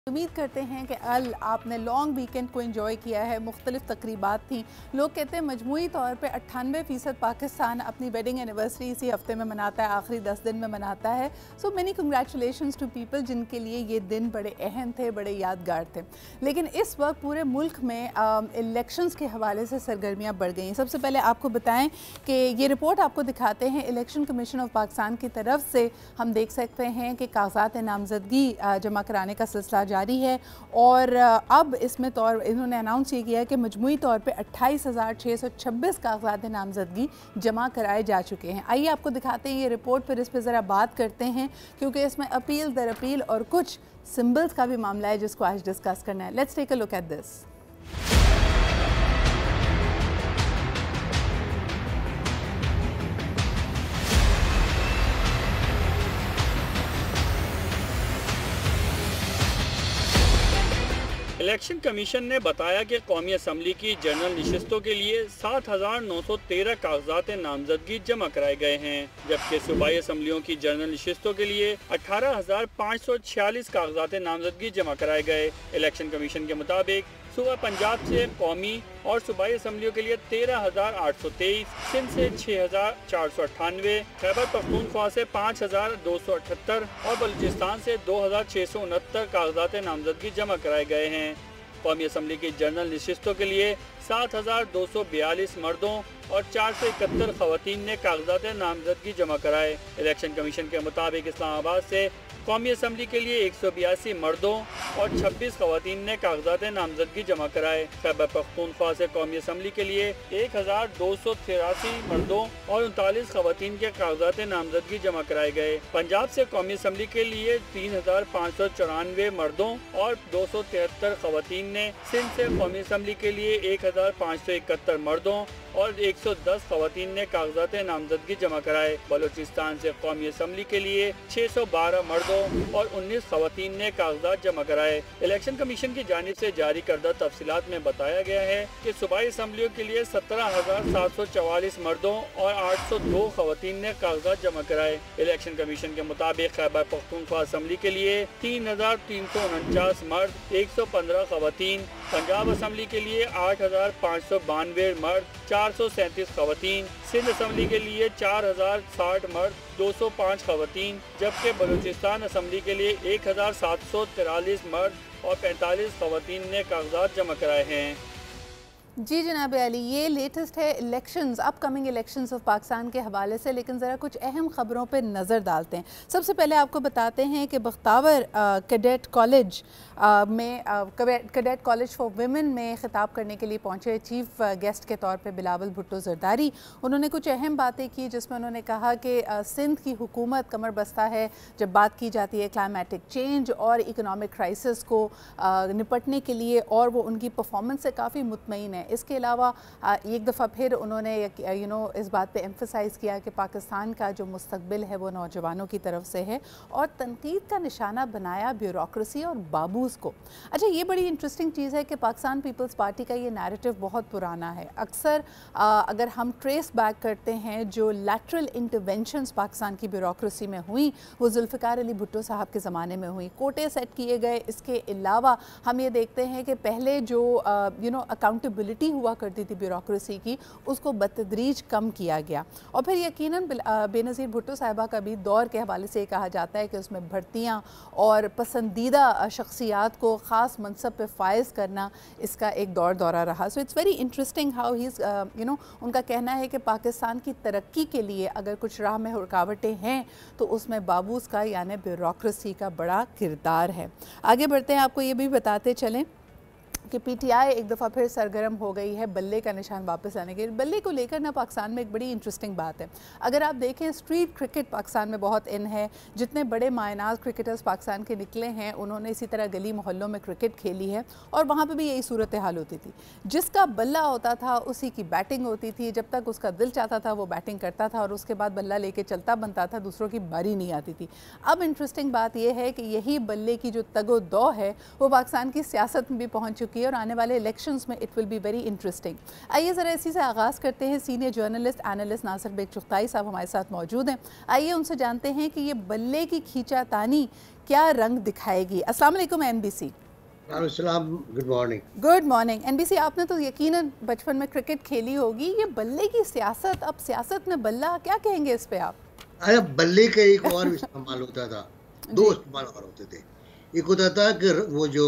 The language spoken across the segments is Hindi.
उम्मीद करते हैं कि कल आपने लॉन्ग वीकेंड को एंजॉय किया है। मुख्तलिफ तकरीबात थी। लोग कहते हैं मजमूई तौर पे 98% पाकिस्तान अपनी वेडिंग एनिवर्सरी इसी हफ्ते में मनाता है, आखिरी 10 दिन में मनाता है। So many congratulations to people जिनके लिए ये दिन बड़े अहम थे, बड़े यादगार थे। लेकिन इस वक्त पूरे मुल्क में इलेक्शंस के हवाले से सरगर्मियाँ बढ़ गई हैं। सबसे पहले आपको बताएं कि ये रिपोर्ट आपको दिखाते हैं इलेक्शन कमीशन ऑफ पाकिस्तान की तरफ से। हम देख सकते हैं कि कागजात नामजदगी जमा कराने का सिलसिला जारी है और अब इसमें इन्होंने अनाउंस ये किया कि मजमूई तौर पे 28,626 कागजात नामजदगी जमा कराए जा चुके हैं। आइए आपको दिखाते हैं ये रिपोर्ट, फिर इस पर ज़रा बात करते हैं क्योंकि इसमें अपील दर अपील और कुछ सिंबल्स का भी मामला है जिसको आज डिस्कस करना है। Let's take a look at this. Election commission ने बताया कि कौमी असम्बली की जनरल नशिस्तों के लिए 7,913 कागजात नामजदगी जमा कराए गए हैं, जबकि सूबाई असम्बलियों की जनरल नशिस्तों के लिए 18,546 कागजात नामजदगी जमा कराए गए। इलेक्शन कमीशन के मुताबिक सूबा पंजाब से कौमी और सूबाई असम्बलियों के लिए 13,823, सिंध से 6,498, खैबर पख्तूनख्वा से 5,278 और बलूचिस्तान से 2,669 कागजात नामजदगी जमा कराए गए हैं। कौमी असम्बली की जनरल नशिस्तों के लिए 7,242 मर्दों और 471 खवातीन ने कागजात नामजदगी जमा कराए। इलेक्शन कमीशन के मुताबिक इस्लामाबाद से कौमी असम्बली के लिए 182 मर्दों और 26 खवातीन ने कागजात नामजदगी जमा कराए। खैबर पख्तूनख्वा से कौमी असम्बली के लिए 1,283 मर्दों और 39 खवातीन के कागजात नामजदगी जमा कराए गए। पंजाब से कौमी असम्बली के लिए 3,594 मर्दों और 273 खवातीन ने, सिंध से कौमी असम्बली के लिए 1,571 मर्दों और 110 खवातीन ने कागजात नामजदगी जमा कराए। बलूचिस्तान से कौमी असम्बली के लिए 612 मर्दों और 19 खवातीन ने कागजात जमा कराए। इलेक्शन कमीशन की जानिब से जारी करदा तफसीलात में बताया गया है कि सूबाई असम्बलियों के लिए 17,744 मर्दों और 802 खवातीन ने कागजात जमा कराए। इलेक्शन कमीशन के मुताबिक खैबर पख्तूनख्वा असम्बली के लिए 3,349 मर्द, 115 खवातीन, पंजाब असम्बली के लिए 8,592 मर्द, 437 खवातीन, सिंध असम्बली के लिए 4,060 मर्द, 205 खवातीन, जबकि बलूचिस्तान असम्बली के लिए 1,743 मर्द और 45 खवातीन ने कागजात जमा कराए हैं। जी जनाब अली, ये लेटेस्ट है elections, upcoming elections of Pakistan के हवाले से। लेकिन ज़रा कुछ अहम ख़बरों पर नज़र डालते हैं। सबसे पहले आपको बताते हैं कि बख्तावर कैडेट कॉलेज में कैडेट कॉलेज फॉर वुमेन में ख़िताब करने के लिए पहुँचे चीफ गेस्ट के तौर पे बिलावल भुट्टो ज़रदारी। उन्होंने कुछ अहम बातें की जिसमें उन्होंने कहा कि सिंध की हुकूमत कमर बस्ता है जब बात की जाती है क्लाइमेटिक चेंज और इकनॉमिक क्राइसिस को निपटने के लिए, और वो उनकी परफॉर्मेंस से काफ़ी मुतमईन है। इसके अलावा एक दफ़ा फिर उन्होंने इस बात पे एम्फसाइज़ किया कि पाकिस्तान का जो मुस्तकबिल है वो नौजवानों की तरफ से है, और तनकीद का निशाना बनाया ब्यूरोक्रेसी और बाबूज़ को। अच्छा, ये बड़ी इंटरेस्टिंग चीज़ है कि पाकिस्तान पीपल्स पार्टी का ये नैरेटिव बहुत पुराना है। अक्सर अगर हम ट्रेस बैक करते हैं जो लैटरल इंटरवेंशंस पाकिस्तान की ब्यूरोक्रेसी में हुई वो जुल्फ़िकार अली भुट्टो साहब के ज़माने में हुई, कोटे सेट किए गए। इसके अलावा हम ये देखते हैं कि पहले जो अकाउंटेबिलिटी हुआ करती थी ब्यूरोक्रेसी की, उसको बतदरीज कम किया गया। और फिर यकीनन बेनज़ीर भुट्टो साहिबा का भी दौर के हवाले से कहा जाता है कि उसमें भर्तियाँ और पसंदीदा शख्सियात को ख़ास मनसब पे फायज़ करना इसका एक दौरा रहा। So it's very interesting how he उनका कहना है कि पाकिस्तान की तरक्की के लिए अगर कुछ राह में रुकावटें हैं तो उसमें बाबूस का यानी ब्यूरोक्रेसी का बड़ा किरदार है। आगे बढ़ते हैं, आपको ये भी बताते चलें कि पीटीआई एक दफ़ा फिर सरगर्म हो गई है बल्ले का निशान वापस लाने के लिए। बल्ले को लेकर ना पाकिस्तान में एक बड़ी इंटरेस्टिंग बात है। अगर आप देखें, स्ट्रीट क्रिकेट पाकिस्तान में बहुत इन है। जितने बड़े मायनाज क्रिकेटर्स पाकिस्तान के निकले हैं उन्होंने इसी तरह गली मोहल्लों में क्रिकेट खेली है, और वहाँ पर भी यही सूरत हाल होती थी। जिसका बल्ला होता था उसी की बैटिंग होती थी। जब तक उसका दिल चाहता था वो बैटिंग करता था और उसके बाद बल्ला लेके चलता बनता था, दूसरों की बारी नहीं आती थी। अब इंटरेस्टिंग बात यह है कि यही बल्ले की जो तगो दो है वो पाकिस्तान की सियासत में भी पहुँच चुकी चुकी है और आने वाले इलेक्शंस में it will be very interesting. आइए ज़रा इसी से आगाज़ करते हैं। Senior journalist analyst Nasir Baig Chughtai sahab हमारे साथ मौजूद हैं। आइए उनसे जानते हैं कि ये बल्ले की खींचातानी क्या रंग दिखाएगी। अस्सलाम वालेकुम NBC। Good morning. Good morning NBC। आपने तो यकीनन बचपन में क्रिकेट खेली होगी, ये बल्ले की सियासत, अब सियासत में बल्ला, क्या कहेंगे इस पे आप? अरे बल्ले का एक और इस्तेमाल होता था, दो इस्तेमाल और होते थे। एक होता था कि वो जो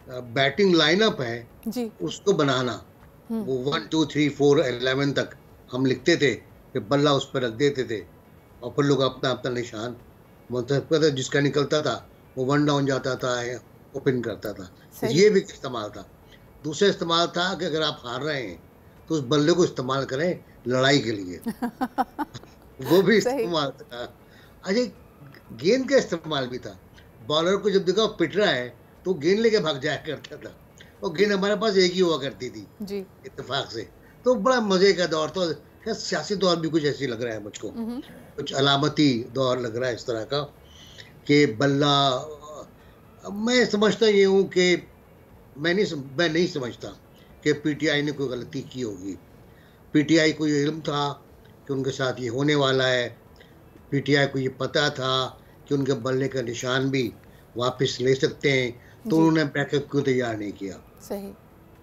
बैटिंग लाइनअप है जी, उसको बनाना, वो 1 2 3 4 11 तक हम लिखते थे, फिर बल्ला उस पर रख देते थे और फिर लोग अपना अपना निशान मतलब जिसका निकलता था वो 1 डाउन जाता था, ओपन करता था। ये भी इस्तेमाल था। दूसरा इस्तेमाल था कि अगर आप हार रहे हैं तो उस बल्ले को इस्तेमाल करें लड़ाई के लिए वो भी इस्तेमाल था। अच्छा, गेंद का इस्तेमाल भी था। बॉलर को जब देखा पिट रहा है तो गेंद लेके भाग जाया करता था, और गेंद हमारे पास एक ही हुआ करती थी जी, इत्तेफाक से। तो बड़ा मजे का दौर था। तो सियासी दौर भी कुछ ऐसी लग रहा है मुझको, कुछ अलामती दौर लग रहा है इस तरह का कि बल्ला। मैं समझता ये हूँ कि मैं नहीं समझता कि पीटीआई ने कोई गलती की होगी। पीटीआई को ये इल्म था कि उनके साथ ये होने वाला है। पीटीआई को ये पता था कि उनके बल्ले का निशान भी वापस ले सकते हैं, तो उन्होंने बैकअप क्यों तैयार नहीं किया? सही।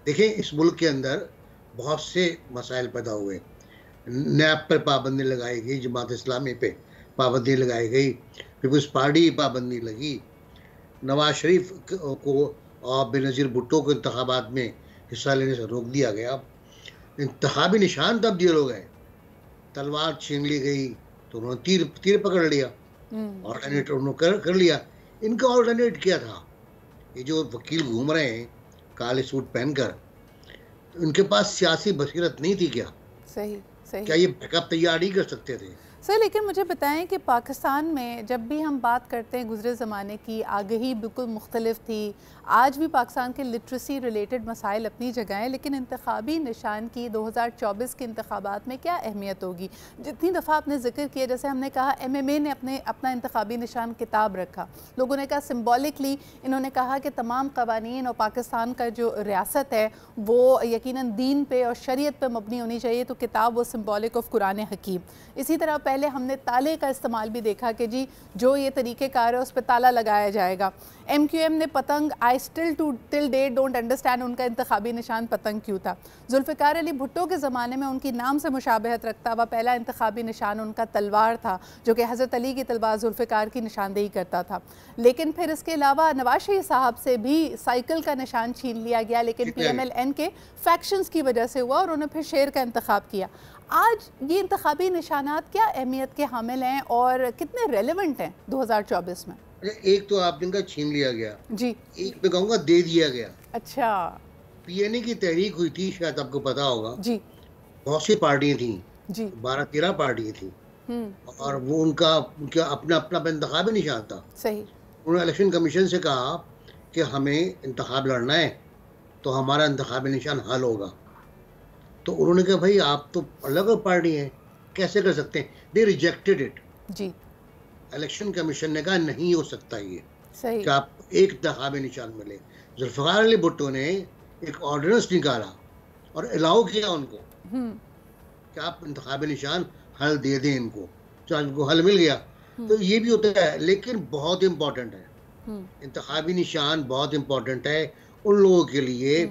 देखिए, इस मुल्क के अंदर बहुत से मसाइल पैदा हुए। नैब पर पाबंदी लगाई गई, जमात इस्लामी पे पाबंदी लगाई गई, पीपल्स पार्टी पाबंदी लगी, नवाज शरीफ को और बेनज़ीर भुट्टो को इंतखाबात में हिस्सा लेने से रोक दिया गया। इंतखाबी निशान तब्दील हो गए, तलवार छीन ली गई तो उन्होंने तीर पकड़ लिया, ऑल्टरनेट उन्होंने कर लिया। इनका ऑल्टरनेट क्या था? ये जो वकील घूम रहे हैं काले सूट पहनकर, इनके पास सियासी बसीरत नहीं थी क्या? सही। क्या ये बैकअप तैयार नहीं कर सकते थे? सर, लेकिन मुझे बताएं कि पाकिस्तान में जब भी हम बात करते हैं गुज़रे ज़माने की, आगही बिल्कुल मुख्तलिफ थी। आज भी पाकिस्तान के लिटरेसी रिलेटेड मसाइल अपनी जगह हैं, लेकिन इंतखाबी निशान की 2024 के इंतखाबात में क्या अहमियत होगी? जितनी दफ़ा आपने जिक्र किया, जैसे हमने कहा MMA ने अपना इंतखाबी निशान किताब रखा, लोगों ने कहा सिम्बॉलिकली इन्होंने कहा कि तमाम क़वानीन और पाकिस्तान का जो रियासत है वो यकीनन दीन पे और शरीयत पे मबनी होनी चाहिए, तो किताब वो सिम्बॉलिक ऑफ कुरान हकीम। इसी तरह पहले हमने ताले का इस्तेमाल भी देखा कि जी जो ये तरीक़ेकार है उस पर ताला लगाया जाएगा। MQM ने पतंग, I still till date don't understand उनका इंतखाबी निशान पतंग क्यों था। जुल्फ़िकार अली भुट्टो के ज़माने में उनकी नाम से मुशाबहत रखता हुआ पहला इंतखाबी निशान उनका तलवार था, जो कि हज़रत अली की तलवार जुल्फ़िकार की निशानदेही करता था। लेकिन फिर इसके अलावा नवाज शरीफ साहब से भी साइकिल का निशान छीन लिया गया, लेकिन PMLN के फैक्शंस की वजह से हुआ और उन्होंने फिर शेर का इंतखाब किया। आज ये इंतखाबी निशानात क्या अहमियत के हामिल हैं और कितने रेलेवेंट हैं 2024 में? एक तो आपने कहा छीन लिया गया जी, एक मैं कहूँगा दे दिया गया। अच्छा, PNA की तहरीक हुई थी, शायद आपको पता होगा जी। बहुत सी पार्टियां थी जी, 12-13 पार्टियां थी, और वो उनका अपना इंतखाबी निशान था। सही। उन्होंने इलेक्शन कमीशन से कहा कि हमें इंतखाब लड़ना है तो हमारा इंतखाबी निशान हल होगा। तो उन्होंने कहा भाई आप तो अलग पार्टी हैं, कैसे कर सकते हैं? दे रिजेक्टेड इट जी। इलेक्शन कमीशन ने कहा नहीं हो सकता ये सही कि आप एक इंतखाबी निशान मिले। जुल्फ़िकार अली भुट्टो ने एक ऑर्डिनेंस निकाला और अलाउ किया उनको कि आप इंतखाबी निशान हल दे दें इनको, तो उनको हल मिल गया। तो ये भी होता है, लेकिन बहुत इम्पोर्टेंट है इंतखाबी निशान, बहुत इम्पोर्टेंट है उन लोगों के लिए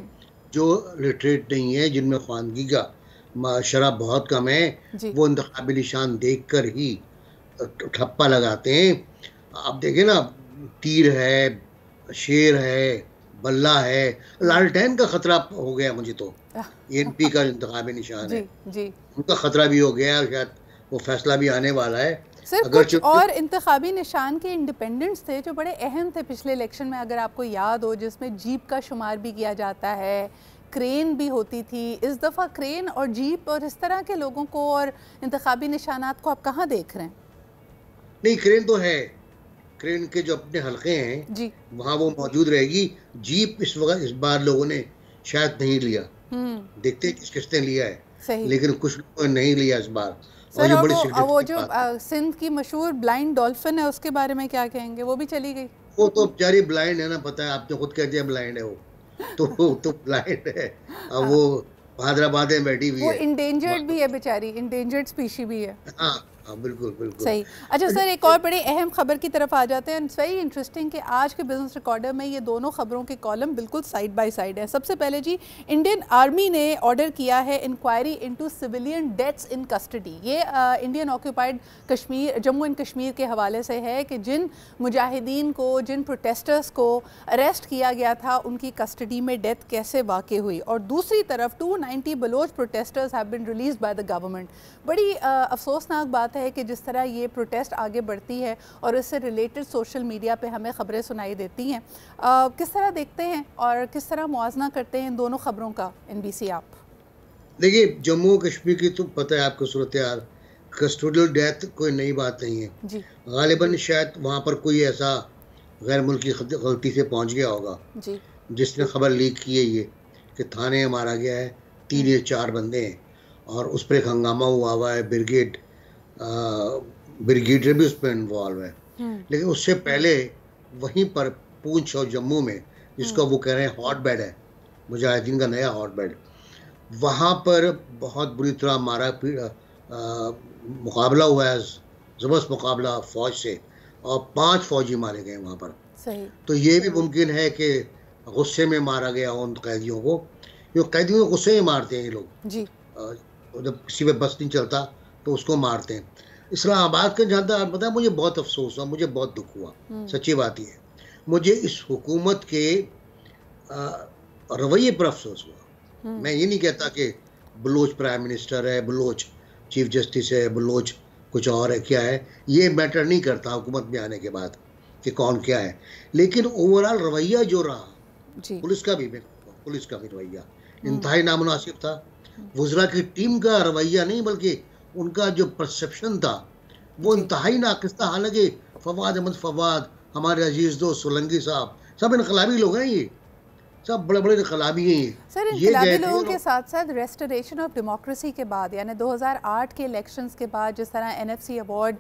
जो लिटरेट नहीं है, जिनमें ख्वानगी का शराब बहुत कम है, वो इंतखाबी निशान देख कर ही ठप्पा लगाते हैं। आप देखें ना, तीर है, शेर है, बल्ला है, लालटेन का खतरा हो गया मुझे तो। ANP का इंतखाबी निशान है जी, उनका खतरा भी हो गया, शायद वो फैसला भी आने वाला है। सर, कुछ और इंतखाबी निशान के इंडिपेंडेंट्स थे जो बड़े अहम थे पिछले इलेक्शन में, अगर आपको याद हो, जिसमें जीप का शुमार भी किया जाता है, क्रेन भी होती थी। इस दफ़ा क्रेन और जीप और इस तरह के लोगों को और इंतखाबी निशानात को आप कहाँ देख रहे हैं? नहीं, क्रेन तो है, क्रेन के जो अपने हल्के हैं जी, वहाँ वो मौजूद रहेगी। जीप इस बार लोगों ने शायद नहीं लिया, देखते किसने लिया है सही, लेकिन कुछ लोगों ने नहीं लिया इस बार। सर, और वो जो सिंध की मशहूर ब्लाइंड डॉल्फिन है, उसके बारे में क्या कहेंगे? वो भी चली गई। वो तो बेचारी ब्लाइंड है ना, पता है, आपने खुद कह दिया ब्लाइंड है वो। तो ब्लाइंड है। अब वो हैदराबाद में बैठी हुई वो है। इंडेंजर्ड भी है बेचारी, इंडेंजर्ड स्पीशी भी है। हाँ हाँ, बिल्कुल बिल्कुल। सही। अच्छा सर, एक और बड़ी अहम खबर की तरफ आ जाते हैं। इट्स वेरी इंटरेस्टिंग कि आज के बिजनेस रिकॉर्डर में ये दोनों खबरों के कॉलम बिल्कुल साइड बाय साइड हैं। सबसे पहले जी, इंडियन आर्मी ने ऑर्डर किया है inquiry into civilian deaths in custody. ये Indian occupied Kashmir, Jammu and Kashmir के हवाले से है कि जिन मुजाहिदीन को, जिन प्रोटेस्टर्स को अरेस्ट किया गया था, उनकी कस्टडी में डेथ कैसे वाक़ हुई। और दूसरी तरफ 290 Baloch protesters have been released by the government. बड़ी अफसोसनाक बात है कि जिस तरह ये प्रोटेस्ट आगे बढ़ती है और इससे रिलेटेड सोशल मीडिया पे हमें ख़बरें सुनाई देती हैं, किस तरह देखते हैं और किस तरह मुआवजा करते हैं इन दोनों ख़बरों का NBC आप? देखिए, जम्मू कश्मीर की तो पता है आपको सूरत हाल, कस्टोडियल डेथ कोई नई बात नहीं है जी गालिबन। शायद वहाँ पर कोई ऐसा गैर मुल्की गलती से पहुँच गया होगा जी, जिसने खबर लीक की है ये कि थाने में मारा गया है, 3 या 4 बंदे हैं और उस पर एक हंगामा हुआ है। ब्रिगेडियर भी उसमें इन्वॉल्व है। लेकिन उससे पहले वहीं पर पूंछ और जम्मू में, जिसको वो कह रहे हैं हॉट बेड है, मुजाहिदीन का नया हॉट बेड, वहाँ पर बहुत बुरी तरह मुकाबला हुआ है, ज़बरदस्त मुकाबला फौज से, और 5 फौजी मारे गए वहाँ पर। सही। तो ये भी मुमकिन है कि गुस्से में मारा गया हो उन कैदियों को, क्योंकि कैदियों को गुस्से में मारते हैं ये लोग जी। जब किसी पे बस नहीं चलता तो उसको मारते हैं। इस्लामाबाद के जहाँ तक पता है, मुझे बहुत अफसोस हुआ, मुझे बहुत दुख हुआ, सच्ची बात ही है। मुझे इस हुकूमत के रवैये पर अफसोस हुआ। मैं ये नहीं कहता कि बलोच प्राइम मिनिस्टर है, बलोच चीफ जस्टिस है, बलोच कुछ और है, क्या है, ये मैटर नहीं करता हुकूमत में आने के बाद कि कौन क्या है। लेकिन ओवरऑल रवैया जो रहा जी। पुलिस का भी रवैया इंतहाई नामुनासिब था। वज़रा की टीम का रवैया नहीं, बल्कि उनका जो परसेप्शन था वो इंतहाई नाकिस था। हालांकि फवाद अहमद फवाद, हमारे अजीज दोस्त सोलंकी साहब, सब इनकलाबी लोग हैं, ये सब बड़े बड़े इनकलाबी हैं। सर, इनकलाबी लोगों के साथ साथ रेस्टोरेशन ऑफ डेमोक्रेसी के बाद, यानी 2008 के इलेक्शंस के बाद जिस तरह NFC अवार्ड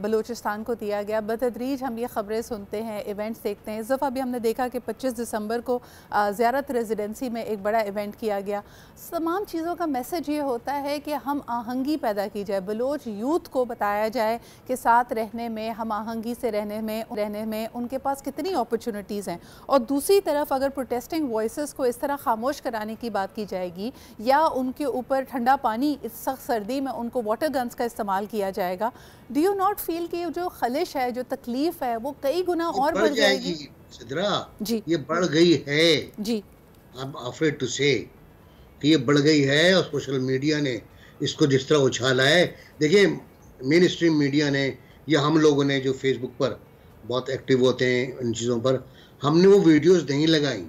बलूचिस्तान को दिया गया, बतदरीज हम ये ख़बरें सुनते हैं, इवेंट्स देखते हैं। इस दफ़ा भी हमने देखा कि 25 दिसंबर को ज़ियारत रेजिडेंसी में एक बड़ा इवेंट किया गया। तमाम चीज़ों का मैसेज ये होता है कि हम आहंगी पैदा की जाए, बलोच यूथ को बताया जाए कि साथ रहने में, हम आहंगी से रहने में उनके पास कितनी अपॉर्चुनिटीज़ हैं। और दूसरी तरफ अगर प्रोटेस्टिंग वॉइसेस को इस तरह खामोश कराने की बात की जाएगी या उनके ऊपर ठंडा पानी, इस सख्त सर्दी में उनको वाटर गन्स का इस्तेमाल किया जाएगा, डू यू नॉट फील कि जो खलिश है, जो तकलीफ है, वो कई गुना और बढ़ जाएगी? सिद्रा जी, ये बढ़ गई है जी। आई एम अफ्रेड टू से कि ये बढ़ गई है, और सोशल मीडिया ने इसको जिस तरह उछाला है। देखिए, मेन स्ट्रीम मीडिया ने या हम लोगों ने जो फेसबुक पर बहुत एक्टिव होते हैं इन चीज़ों पर, हमने वो वीडियोस नहीं लगाई,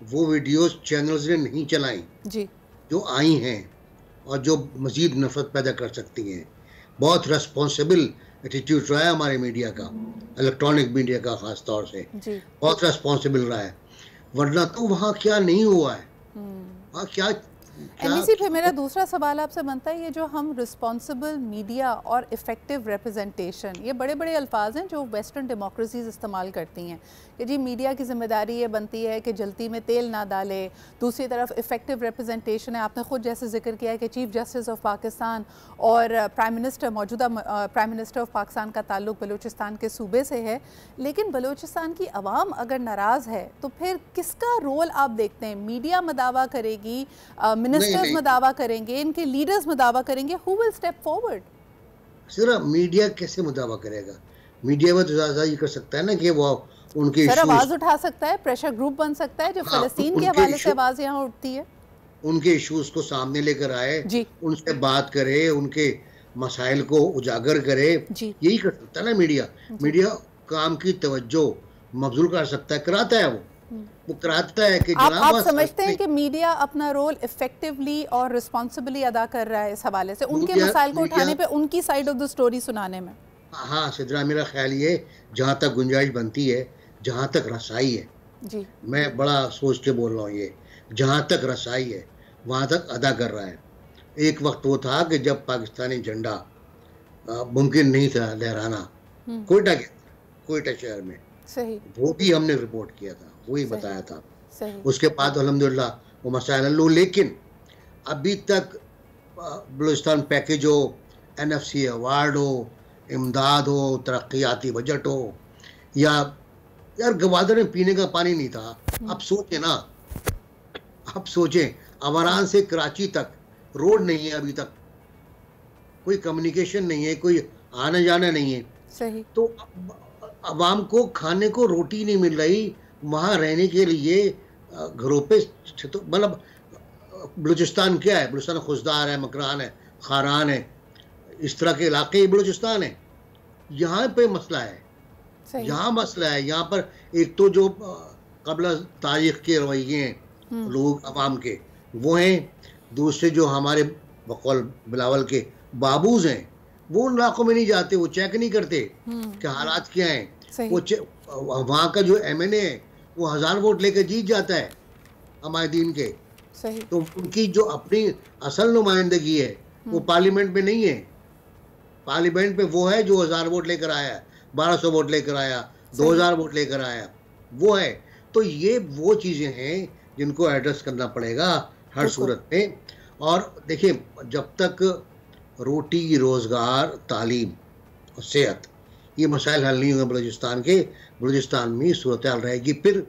वो वीडियोस चैनल्स ने नहीं चलाई जी, जो आई हैं और जो मज़ीद नफरत पैदा कर सकती हैं। बहुत रेस्पॉन्सिबल एटीट्यूड रहा है हमारे मीडिया का, इलेक्ट्रॉनिक मीडिया का ख़ास तौर से जी। बहुत रेस्पॉन्सिबल रहा है। वरना तो वहाँ क्या नहीं हुआ है, वहाँ क्या NBC पे मेरा दूसरा सवाल आपसे बनता है, ये जो हम रिस्पॉन्सिबल मीडिया और इफ़ेक्टिव रिप्रेजेंटेशन, ये बड़े बड़े अल्फाज हैं जो वेस्टर्न डेमोक्रेसीज इस्तेमाल करती हैं कि जी मीडिया की जिम्मेदारी ये बनती है कि जल्दी में तेल ना डाले। दूसरी तरफ इफ़ेक्टिव रिप्रेजेंटेशन है, आपने खुद जैसे जिक्र किया है कि चीफ जस्टिस ऑफ पाकिस्तान और प्राइम मिनिस्टर, मौजूदा प्राइम मिनिस्टर ऑफ पाकिस्तान का ताल्लुक बलूचिस्तान के सूबे से है। लेकिन बलूचिस्तान की आवाम अगर नाराज़ है तो फिर किसका रोल आप देखते हैं? मीडिया में दावा करेगी, मिनिस्टर्स में दावा करेंगे, इनके लीडर्स में दावा करेंगे, हु विल स्टेप फॉरवर्ड? सिर्फ मीडिया कैसे मुदावा करेगा? मीडिया में तो ज़्यादा ये कर सकता है ना कि वो उनके सर आवाज़ उठा सकता है, प्रेशर ग्रुप बन सकता है, जो फ़लस्तीन के हवाले से आवाज़ यहाँ उठती है, उनके इश्यूज को सामने लेकर आए, उनसे बात करे, उनके मसाइल को उजागर करे, यही कर सकता है ना मीडिया। मीडिया काम की तवज्जो मबजूल कर सकता है, कराता है, वो कराता है कि आप समझते हैं कि मीडिया अपना रोल इफेक्टिवली और रिस्पॉन्सिबली अदा कर रहा है इस हवाले से, उनके मसाइल को उठाने पे, उनकी साइड ऑफ द स्टोरी सुनाने में? हाँ सिद्रा, मेरा ख्याल ये, जहाँ तक गुंजाइश बनती है, जहाँ तक रसाई है, जी मैं बड़ा सोच के बोल रहा हूँ, ये जहाँ तक रसाई है वहाँ तक अदा कर रहा है। एक वक्त वो था कि जब पाकिस्तानी झंडा मुमकिन नहीं था लहराना कोयटा शहर में, सही, वो भी हमने रिपोर्ट किया था, वही बताया था। उसके बाद अल्हम्दुलिल्लाह वो मसाइल हल हो। लेकिन अभी तक बलूचिस्तान पैकेज हो, NFC अवार्ड हो, इमदाद हो, तरक्याती बजट हो, या यार गवादर में पीने का पानी नहीं था। अब सोचें ना, अब सोचें अमरान से कराची तक रोड नहीं है, अभी तक कोई कम्युनिकेशन नहीं है, कोई आना जाना नहीं है। सही। तो अवाम को खाने को रोटी नहीं मिल रही, वहाँ रहने के लिए घरों पे, मतलब बलूचिस्तान क्या है? बलूचिस्तान खुशदार है, मकरान है, खारान है, इस तरह के इलाके ही बलूचिस्तान है। यहाँ पे मसला है, यहाँ मसला है। यहाँ पर एक तो जो कबल तारीख के रवैये हैं लोग अवाम के, वो हैं। दूसरे जो हमारे बकौल बिलावल के बाबूज हैं, वो उन इलाकों में नहीं जाते, वो चेक नहीं करते कि हालात क्या हैं। वो वहाँ का जो MNA है वो 1000 वोट लेकर जीत जाता है हमारे दीन के। सही। तो उनकी जो अपनी असल नुमाइंदगी है वो पार्लियामेंट में नहीं है। पार्लियामेंट में वो है जो 1000 वोट लेकर आया, 1200 वोट लेकर आया, 2000 वोट लेकर आया, वो है। तो ये वो चीज़ें हैं जिनको एड्रेस करना पड़ेगा हर सूरत में। और देखिए, जब तक रोटी, रोज़गार, तालीम और सेहत, ये मसाइल हल नहीं होंगे बलूचिस्तान के, बलूचिस्तान में सूरत हाल रहेगी। फिर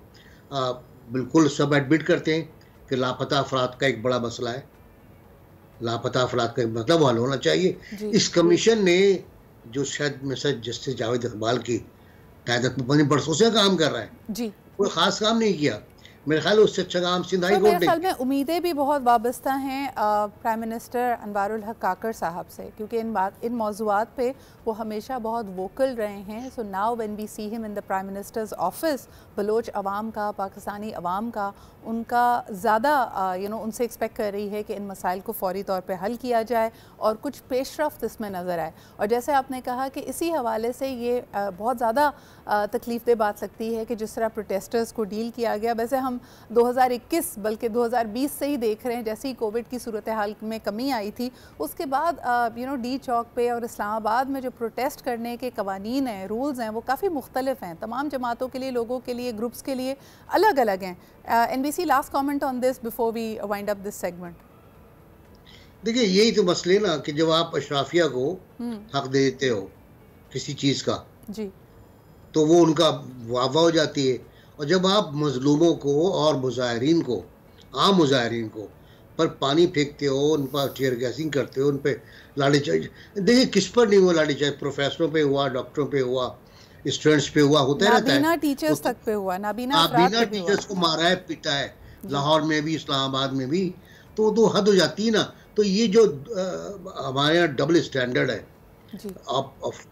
बिल्कुल सब एडमिट करते हैं कि लापता अफराद का एक बड़ा मसला है, लापता अफराद का मतलब हल होना चाहिए। इस कमीशन ने जो शायद मिसेज जस्टिस जावेद इकबाल की क़यादत में बरसों से काम कर रहा है जी, कोई ख़ास काम नहीं किया। मेरे ख्याल उससे अच्छा काम सिंध हाई कोर्ट ने। मेरे ख्याल में उम्मीदें भी बहुत वाबस्ता हैं प्राइम मिनिस्टर अनवारुल हक काकर साहब से, क्योंकि इन मौज़ूआत पे वो हमेशा बहुत वोकल रहे हैं। So now when we see him in the prime minister's office, Baloch अवाम का, पाकिस्तानी अवाम का, उनका ज़्यादा उनसे एक्सपेक्ट कर रही है कि इन मसाइल को फौरी तौर पे हल किया जाए और कुछ पेशरफ्त इसमें नज़र आए। और जैसे आपने कहा कि इसी हवाले से ये बहुत ज़्यादा तकलीफ़ दे बात लगती है कि जिस तरह प्रोटेस्टर्स को डील किया गया। वैसे हम 2021 बल्कि 2020 से ही देख रहे हैं, जैसे ही कोविड की सूरत हाल में कमी आई थी, उसके बाद डी चौक पे और इस्लामाबाद में जो प्रोटेस्ट करने के कवानीन हैं, रूल्स हैं, वो काफ़ी मुख्तलिफ हैं। तमाम जमातों के लिए, लोगों के लिए, ग्रुप्स के लिए अलग अलग हैं। NBC last comment on this before we wind up this segment. देखिए, यही तो मसले ना कि जब आप अशराफिया को हक दे देते हो किसी चीज़ का जी, तो वो उनका वाह हो जाती है। और जब आप मजलूमों को और मुजाहिरीन को, आम मुजाहिरीन को पर पानी फेंकते हो, उन पर टीयर गैसिंग करते हो, उन पर लाठीचार्ज, देखिए किस पर नहीं हुआ लाठीचार्ज? प्रोफेसरों पे हुआ, डॉक्टरों पे हुआ, स्टूडेंट्स पे हुआ, होता रहता है। नाबीना टीचर्स तक पे हुआ, नाबीना टीचर्स को मारा है, पीटा है, लाहौर में भी, इस्लामाबाद में भी। तो हद हो जाती है ना। तो ये जो हमारे यहाँ डबल स्टैंडर्ड है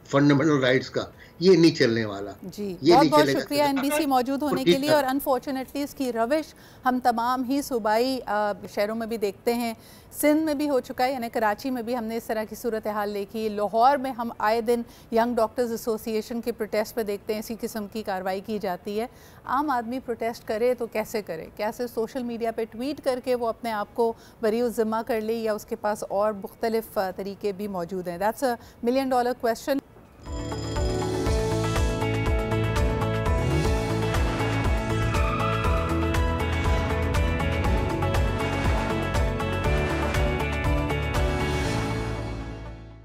फंडामेंटल राइट्स का, ये नहीं चलने वाला जी। ये बहुत बहुत शुक्रिया NBC मौजूद होने के लिए। और अनफॉर्चुनेटली इसकी रविश हम तमाम ही सूबाई शहरों में भी देखते हैं। सिंध में भी हो चुका है, यानी कराची में भी हमने इस तरह की सूरत हाल देखी। लाहौर में हम आए दिन यंग डॉक्टर्स एसोसिएशन के प्रोटेस्ट पे देखते हैं इसी किस्म की कार्रवाई की जाती है। आम आदमी प्रोटेस्ट करे तो कैसे करे? कैसे सोशल मीडिया पे ट्वीट करके वो अपने आप को बरी ज़िम्मा कर ले, या उसके पास और मुख्तलिफ तरीके भी मौजूद हैं? That's a $1 million question.